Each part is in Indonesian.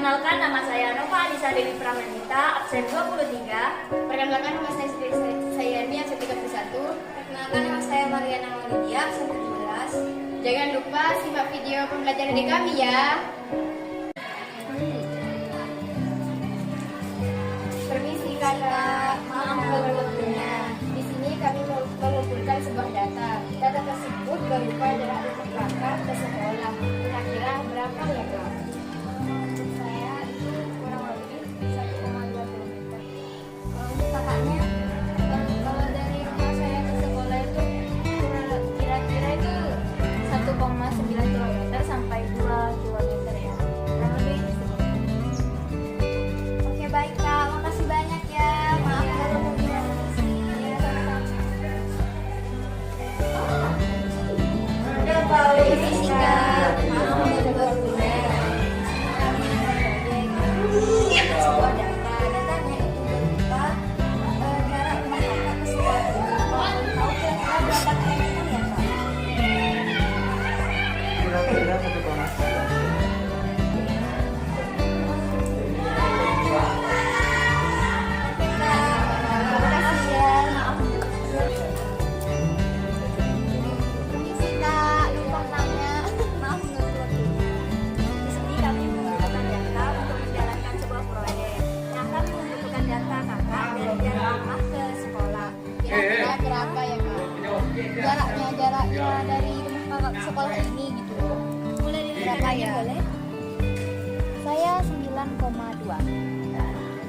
Perkenalkan, nama saya Nova Anissa Dewi Pramanita, absen 23. Perkenalkan, nama saya Ni, absen 31. Perkenalkan, nama saya Mariana Maulidia, absen 17. Jangan lupa simak video pembelajaran dari kami ya. Permisi kakak, maaf ganggu waktunya. Di sini kami mengumpulkan sebuah data. Data tersebut berupa jarak rumah kakak ke sekolah. Kira-kira berapa ya kak? Saya itu kurang lebih 1,2 km. Untuk kakaknya, kalau dari rumah saya ke sekolah itu kira-kira itu 1,9 km sampai 2 km ya. Kurang lebih itu. Oke baik kak, makasih banyak ya. Maaf kalau mungkin ya, Permisi Kak. maaf mengganggu waktunya. Sebuah data, datanya itu berupa jarak rumah kakak ke sekolah ini. Tahu kira-kira berapa kilometer ya kak? Kira-kira 1,9. Terima kasih ya, maaf permisi kak, lupa tanya. Maaf mengganggu waktunya. Di sini kami mengumpulkan data untuk menjalankan sebuah proyek yang akan mengumpulkan data kakak dari jarak rumah ke sekolah. Kira-kira berapa ya kak? Jaraknya dari rumah kakak ke sekolah ini gitu. Mulai dari Berapa ya? boleh? Saya 9,2.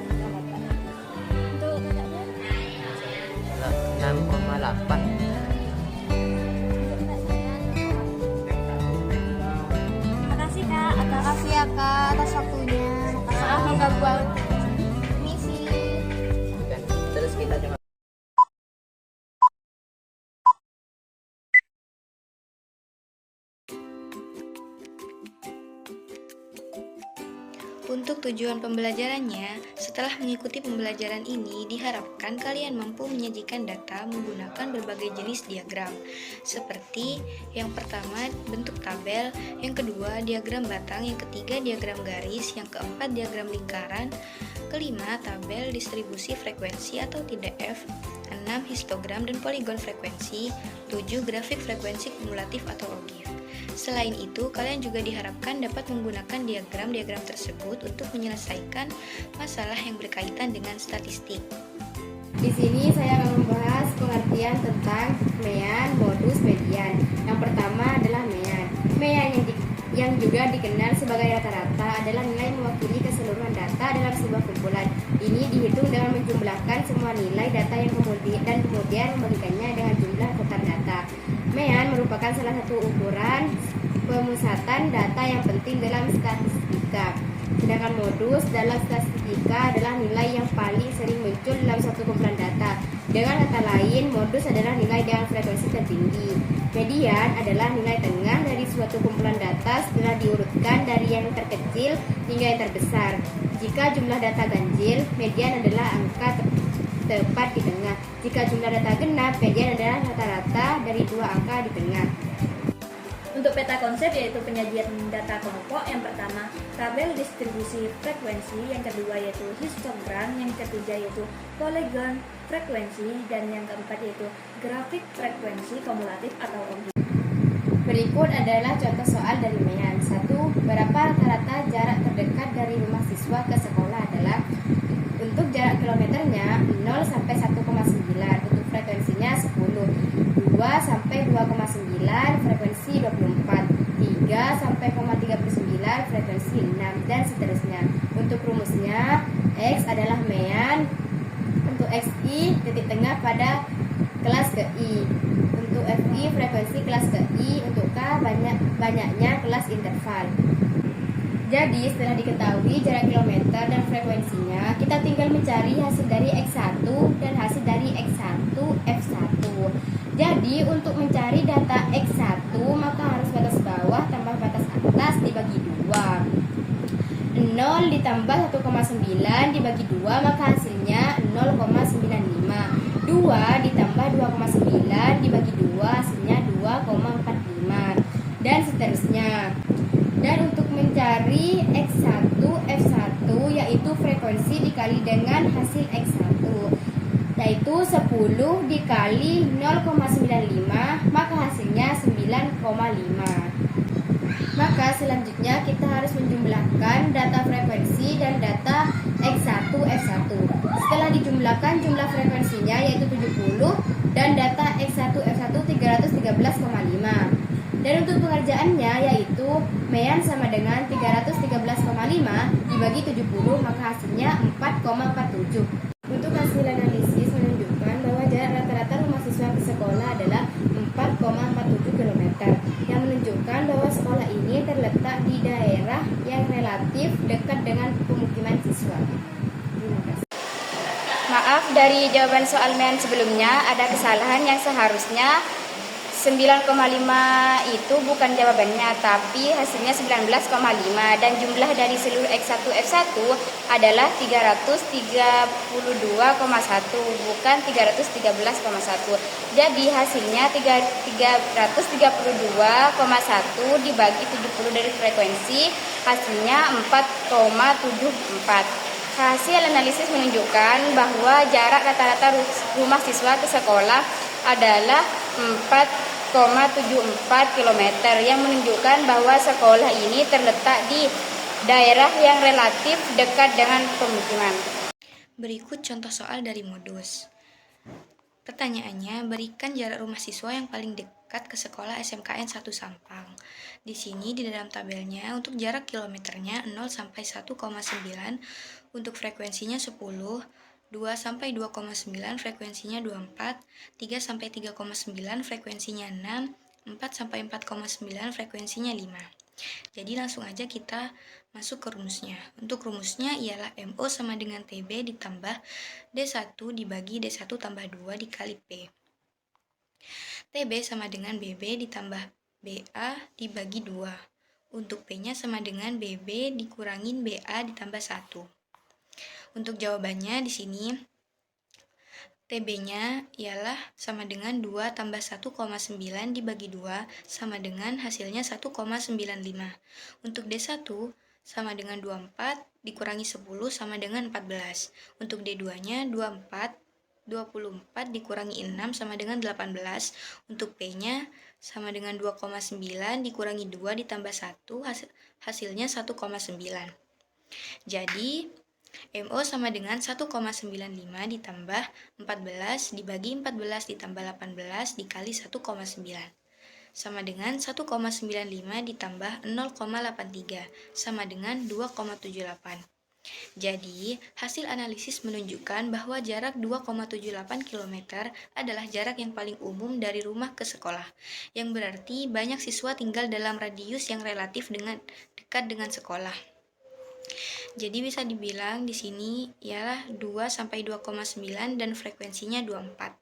Untuk kakaknya? 6,8. Terima kasih Kak Terima kasih ya kak atas waktunya. Maaf mengganggu waktu. Permisi. Dan terus kita cuma Untuk tujuan pembelajarannya, setelah mengikuti pembelajaran ini, diharapkan kalian mampu menyajikan data menggunakan berbagai jenis diagram, seperti yang pertama bentuk tabel, yang kedua diagram batang, yang ketiga diagram garis, yang keempat diagram lingkaran, kelima tabel distribusi frekuensi atau TDF, 6 histogram dan poligon frekuensi, 7 grafik frekuensi kumulatif atau OGIF. Selain itu, kalian juga diharapkan dapat menggunakan diagram-diagram tersebut untuk menyelesaikan masalah yang berkaitan dengan statistik. Di sini saya akan membahas pengertian tentang mean, modus, median. Yang pertama adalah mean. Mean yang juga dikenal sebagai rata-rata adalah nilai mewakili keseluruhan data dalam sebuah kumpulan. Ini dihitung dengan menjumlahkan semua nilai data yang kemudian membagikannya dengan jumlah total data. Mean merupakan salah satu ukuran pemusatan data yang penting dalam statistika. Sedangkan modus dalam statistika adalah nilai yang paling sering muncul dalam suatu kumpulan data. Dengan kata lain, modus adalah nilai dengan frekuensi tertinggi. Median adalah nilai tengah dari suatu kumpulan data setelah diurutkan dari yang terkecil hingga yang terbesar. Jika jumlah data ganjil, median adalah angka tepat di tengah. Jika jumlah data genap, median adalah rata-rata dari dua angka di tengah. Untuk peta konsep yaitu penyajian data kelompok. Yang pertama, tabel distribusi frekuensi. Yang kedua yaitu histogram. Yang ketiga yaitu poligon frekuensi. Dan yang keempat yaitu grafik frekuensi kumulatif atau OGIF. Berikut adalah contoh soal dari mean. 1. Berapa rata-rata jarak terdekat dari rumah siswa ke sekolah adalah? Untuk jarak kilometernya 0 sampai 1,9. Untuk frekuensinya 10. 2 sampai 2,9 frekuensi 24. 3 sampai 0,39 frekuensi 6 dan seterusnya. Untuk rumusnya, X adalah mean. Untuk XI titik tengah pada kelas ke I. Untuk FI frekuensi kelas ke I. Untuk K banyaknya kelas interval. Jadi setelah diketahui jarak kilometer dan frekuensinya, kita tinggal mencari hasil dari X1 dan hasil dari X1 F1. Jadi untuk mencari data X1 maka harus batas bawah tambah batas atas dibagi 2. 0 ditambah 1,9 dibagi 2 maka hasilnya 0,95. 2 ditambah 2,9 dibagi 2 hasilnya 2,45 dan seterusnya. Dan untuk mencari X1 F1 dengan hasil X1, yaitu 10 dikali 0,95, maka hasilnya 9,5. Maka selanjutnya kita harus menjumlahkan data frekuensi dan data X1, F1. Setelah dijumlahkan jumlah frekuensinya yaitu 70 dan data X1, F1 313,5. Dan untuk pengerjaannya yaitu mean sama dengan 313,5 dibagi 70, maka hasilnya 4,47. Untuk hasil analisis menunjukkan bahwa jarak rata-rata rumah siswa ke sekolah adalah 4,47 km, yang menunjukkan bahwa sekolah ini terletak di daerah yang relatif dekat dengan pemukiman siswa. Terima kasih. Maaf, dari jawaban soal mean sebelumnya ada kesalahan yang seharusnya 9,5 itu bukan jawabannya, tapi hasilnya 19,5, dan jumlah dari seluruh X1 F1 adalah 332,1 bukan 313,1. Jadi hasilnya 332,1 dibagi 70 dari frekuensi, hasilnya 4,74. Hasil analisis menunjukkan bahwa jarak rata-rata rumah siswa ke sekolah adalah 4,74 km, yang menunjukkan bahwa sekolah ini terletak di daerah yang relatif dekat dengan pemukiman. Berikut contoh soal dari modus. Pertanyaannya, berikan jarak rumah siswa yang paling dekat ke sekolah SMKN 1 Sampang. Di sini di dalam tabelnya untuk jarak kilometernya 0 sampai 1,9, untuk frekuensinya 10, 2 sampai 2,9 frekuensinya 24, 3 sampai 3,9 frekuensinya 6, 4 sampai 4,9 frekuensinya 5. Jadi langsung aja kita masuk ke rumusnya. Untuk rumusnya ialah MO sama dengan TB ditambah D1 dibagi D1 tambah 2 dikali P. TB sama dengan BB ditambah BA dibagi 2. Untuk P-nya sama dengan BB dikurangin BA ditambah 1. Untuk jawabannya di sini TB-nya ialah sama dengan 2 tambah 1,9 dibagi 2 sama dengan hasilnya 1,95. Untuk D1 sama dengan 24 dikurangi 10 sama dengan 14. Untuk D2-nya 24 dikurangi 6 sama dengan 18. Untuk P-nya sama dengan 2,9 dikurangi 2 ditambah 1, hasilnya 1,9. Jadi MO sama dengan 1,95 ditambah 14 dibagi 14 ditambah 18 dikali 1,9 sama dengan 1,95 ditambah 0,83 sama dengan 2,78. Jadi, hasil analisis menunjukkan bahwa jarak 2,78 km adalah jarak yang paling umum dari rumah ke sekolah, yang berarti banyak siswa tinggal dalam radius yang relatif dekat dengan sekolah. Jadi bisa dibilang di sini ialah 2 sampai 2,9 dan frekuensinya 24.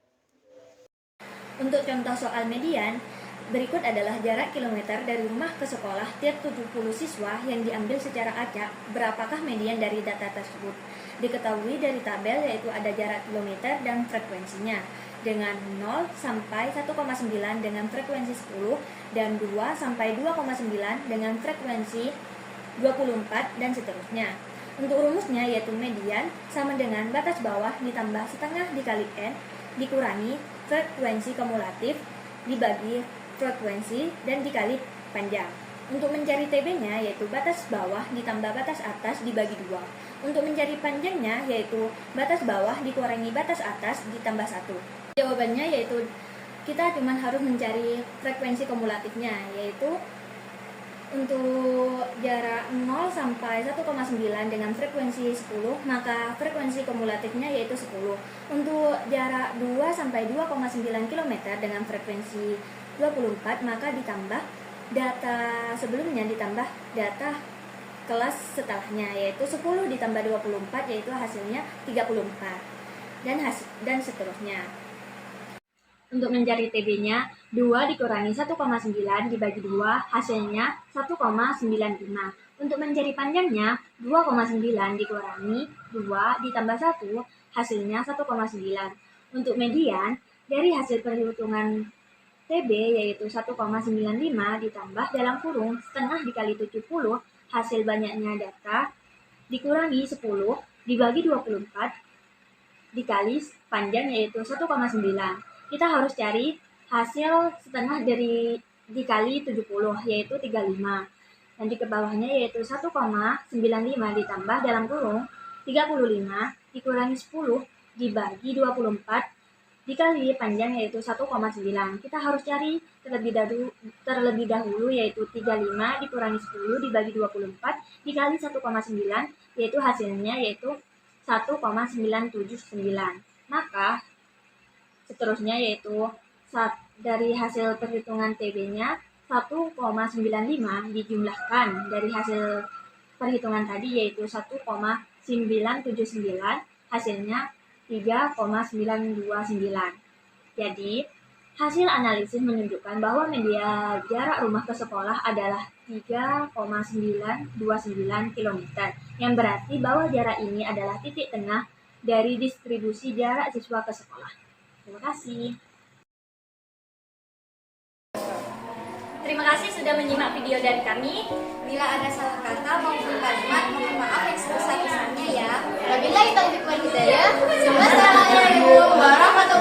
Untuk contoh soal median, berikut adalah jarak kilometer dari rumah ke sekolah tiap 70 siswa yang diambil secara acak. Berapakah median dari data tersebut? Diketahui dari tabel yaitu ada jarak kilometer dan frekuensinya dengan 0 sampai 1,9 dengan frekuensi 10 dan 2 sampai 2,9 dengan frekuensi 24 dan seterusnya. Untuk rumusnya yaitu median sama dengan batas bawah ditambah setengah dikali N dikurangi frekuensi kumulatif dibagi frekuensi dan dikali panjang. Untuk mencari TB-nya yaitu batas bawah ditambah batas atas dibagi 2. Untuk mencari panjangnya yaitu batas bawah dikurangi batas atas ditambah 1. Jawabannya yaitu kita cuma harus mencari frekuensi kumulatifnya, yaitu untuk jarak 0 sampai 1,9 dengan frekuensi 10, maka frekuensi kumulatifnya yaitu 10. Untuk jarak 2 sampai 2,9 km dengan frekuensi 24, maka ditambah data sebelumnya ditambah data kelas setelahnya, yaitu 10 ditambah 24 yaitu hasilnya 34 dan seterusnya. Untuk mencari TB-nya, 2 dikurangi 1,9 dibagi 2, hasilnya 1,95. Untuk mencari panjangnya, 2,9 dikurangi 2 ditambah 1, hasilnya 1,9. Untuk median, dari hasil perhitungan TB yaitu 1,95 ditambah dalam kurung setengah dikali 70, hasil banyaknya data dikurangi 10, dibagi 24 dikali panjang yaitu 1,9. Kita harus cari hasil setengah dari dikali 70 yaitu 35. Nanti ke bawahnya yaitu 1,95 ditambah dalam kurung 35 dikurangi 10 dibagi 24 dikali panjang yaitu 1,9. Kita harus cari terlebih dahulu yaitu 35 dikurangi 10 dibagi 24 dikali 1,9 yaitu hasilnya yaitu 1,979. Maka seterusnya yaitu dari hasil perhitungan TB-nya 1,95 dijumlahkan dari hasil perhitungan tadi yaitu 1,979 hasilnya 3,929. Jadi, hasil analisis menunjukkan bahwa media jarak rumah ke sekolah adalah 3,929 km, yang berarti bahwa jarak ini adalah titik tengah dari distribusi jarak siswa ke sekolah. Terima kasih. Terima kasih sudah menyimak video dari kami. Bila ada salah kata maupun kalimat, mohon maaf yang sebesar-besarnya ya. Wabillahi taufiq wal hidayah. Wassalamualaikum warahmatullahi wabarakatuh.